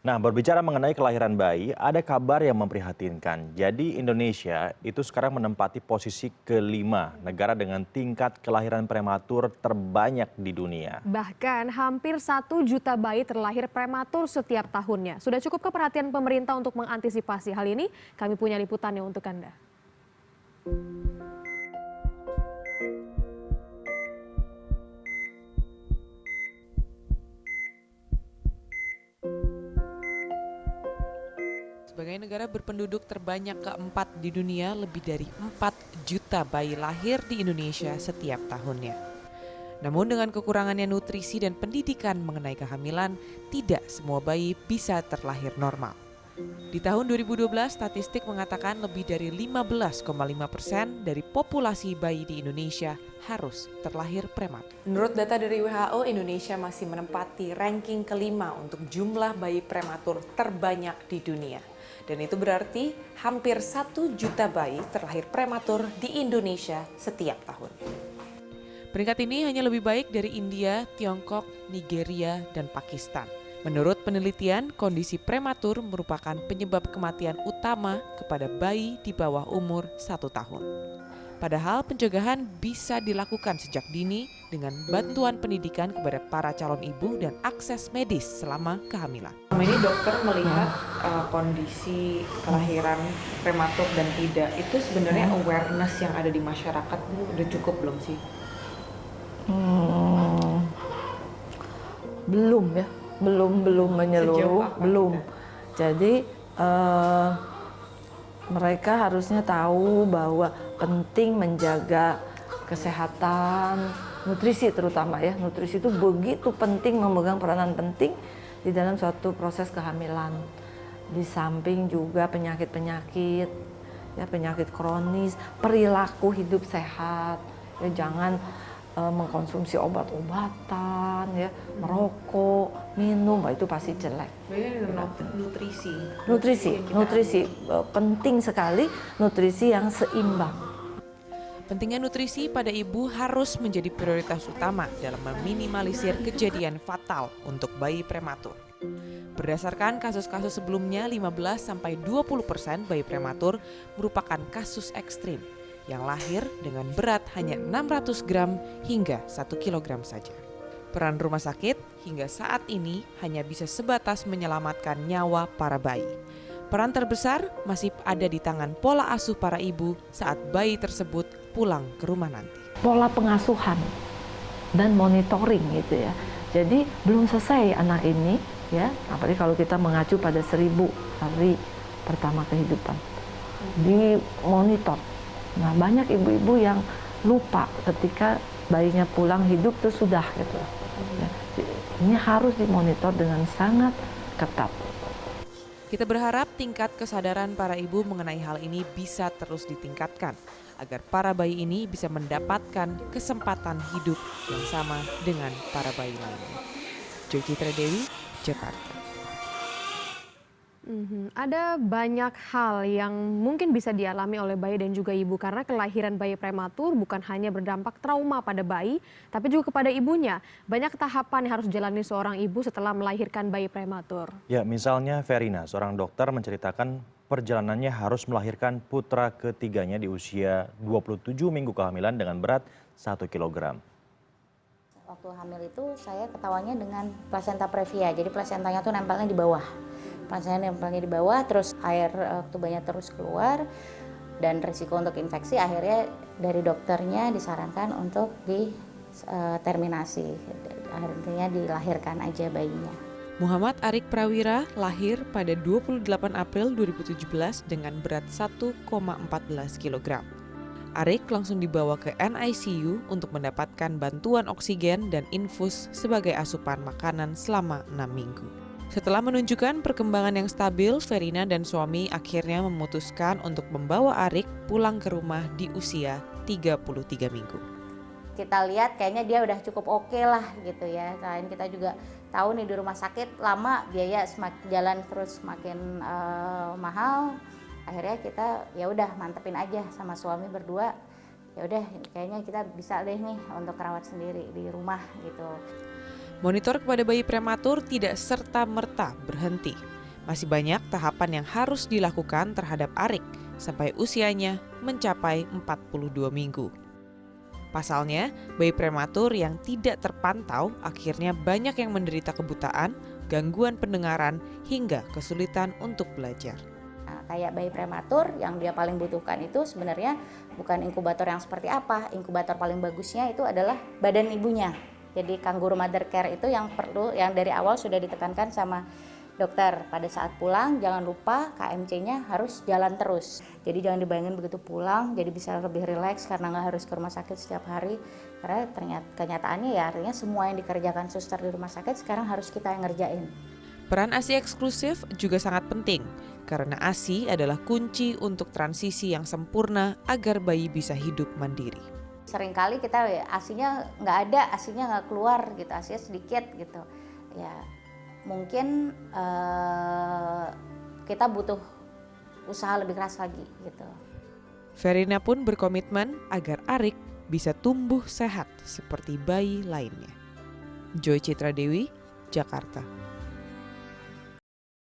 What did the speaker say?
Nah, berbicara mengenai kelahiran bayi, ada kabar yang memprihatinkan. Jadi Indonesia itu sekarang menempati posisi kelima negara dengan tingkat kelahiran prematur terbanyak di dunia. Bahkan hampir 1 juta bayi terlahir prematur setiap tahunnya. Sudah cukup perhatian pemerintah untuk mengantisipasi hal ini? Kami punya liputannya untuk Anda. Sebagai negara berpenduduk terbanyak keempat di dunia, lebih dari 4 juta bayi lahir di Indonesia setiap tahunnya. Namun dengan kekurangannya nutrisi dan pendidikan mengenai kehamilan, tidak semua bayi bisa terlahir normal. Di tahun 2012, statistik mengatakan lebih dari 15,5% dari populasi bayi di Indonesia harus terlahir prematur. Menurut data dari WHO, Indonesia masih menempati ranking kelima untuk jumlah bayi prematur terbanyak di dunia. Dan itu berarti hampir 1 juta bayi terlahir prematur di Indonesia setiap tahun. Peringkat ini hanya lebih baik dari India, Tiongkok, Nigeria, dan Pakistan. Menurut penelitian, kondisi prematur merupakan penyebab kematian utama kepada bayi di bawah umur 1 tahun. Padahal pencegahan bisa dilakukan sejak dini dengan bantuan pendidikan kepada para calon ibu dan akses medis selama kehamilan. Selama ini dokter melihat kondisi kelahiran prematur dan tidak, itu sebenarnya awareness yang ada di masyarakat udah cukup belum sih? Belum ya, belum menyeluruh, belum. Jadi mereka harusnya tahu bahwa penting menjaga kesehatan, nutrisi terutama ya. Nutrisi itu begitu penting, memegang peranan penting di dalam suatu proses kehamilan. Di samping juga penyakit-penyakit, ya penyakit kronis, perilaku hidup sehat. Ya jangan mengkonsumsi obat-obatan, ya merokok, minum, itu pasti jelek. Nutrisi penting sekali, nutrisi yang seimbang. Pentingnya nutrisi pada ibu harus menjadi prioritas utama dalam meminimalisir kejadian fatal untuk bayi prematur. Berdasarkan kasus-kasus sebelumnya, 15-20% bayi prematur merupakan kasus ekstrim yang lahir dengan berat hanya 600 gram hingga 1 kilogram saja. Peran rumah sakit hingga saat ini hanya bisa sebatas menyelamatkan nyawa para bayi. Peran terbesar masih ada di tangan pola asuh para ibu saat bayi tersebut pulang ke rumah nanti. Pola pengasuhan dan monitoring gitu ya. Jadi belum selesai anak ini ya, apalagi kalau kita mengacu pada 1000 hari pertama kehidupan. Dimonitor. Nah, banyak ibu-ibu yang lupa ketika bayinya pulang hidup itu sudah gitu. Ya, ini harus dimonitor dengan sangat ketat. Kita berharap tingkat kesadaran para ibu mengenai hal ini bisa terus ditingkatkan agar para bayi ini bisa mendapatkan kesempatan hidup yang sama dengan para bayi lainnya. Joy Citra Dewi, Jakarta. Ada banyak hal yang mungkin bisa dialami oleh bayi dan juga ibu karena kelahiran bayi prematur bukan hanya berdampak trauma pada bayi, tapi juga kepada ibunya. Banyak tahapan yang harus dijalani seorang ibu setelah melahirkan bayi prematur. Ya, misalnya Verina, seorang dokter menceritakan perjalanannya harus melahirkan putra ketiganya di usia 27 minggu kehamilan dengan berat 1 kilogram. Waktu hamil itu saya ketawanya dengan plasenta previa, jadi plasentanya tuh nempelnya di bawah. Plasentanya nempelnya di bawah, terus air tubanya terus keluar, dan risiko untuk infeksi akhirnya dari dokternya disarankan untuk terminasi, akhirnya dilahirkan aja bayinya. Muhammad Arik Prawira lahir pada 28 April 2017 dengan berat 1,14 kg. Arik langsung dibawa ke NICU untuk mendapatkan bantuan oksigen dan infus sebagai asupan makanan selama 6 minggu. Setelah menunjukkan perkembangan yang stabil, Verina dan suami akhirnya memutuskan untuk membawa Arik pulang ke rumah di usia 33 minggu. Kita lihat kayaknya dia udah cukup oke lah gitu ya. Selain kita juga tahu nih di rumah sakit lama biaya semakin jalan terus semakin mahal. Akhirnya kita ya udah mantepin aja sama suami berdua. Ya udah kayaknya kita bisa deh nih untuk rawat sendiri di rumah gitu. Monitor kepada bayi prematur tidak serta-merta berhenti. Masih banyak tahapan yang harus dilakukan terhadap Arik sampai usianya mencapai 42 minggu. Pasalnya, bayi prematur yang tidak terpantau akhirnya banyak yang menderita kebutaan, gangguan pendengaran, hingga kesulitan untuk belajar. Nah, kayak bayi prematur yang dia paling butuhkan itu sebenarnya bukan inkubator yang seperti apa. Inkubator paling bagusnya itu adalah badan ibunya. Jadi kangguru mother care itu yang perlu, yang dari awal sudah ditekankan sama dokter. Pada saat pulang jangan lupa KMC-nya harus jalan terus. Jadi jangan dibayangin begitu pulang jadi bisa lebih rileks karena nggak harus ke rumah sakit setiap hari. Karena ternyata kenyataannya ya artinya semua yang dikerjakan suster di rumah sakit sekarang harus kita yang ngerjain. Peran ASI eksklusif juga sangat penting karena ASI adalah kunci untuk transisi yang sempurna agar bayi bisa hidup mandiri. Seringkali kita ASInya nggak ada, ASInya nggak keluar gitu, ASInya sedikit gitu. Ya mungkin kita butuh usaha lebih keras lagi gitu. Verina pun berkomitmen agar Arik bisa tumbuh sehat seperti bayi lainnya. Joy Citra Dewi, Jakarta.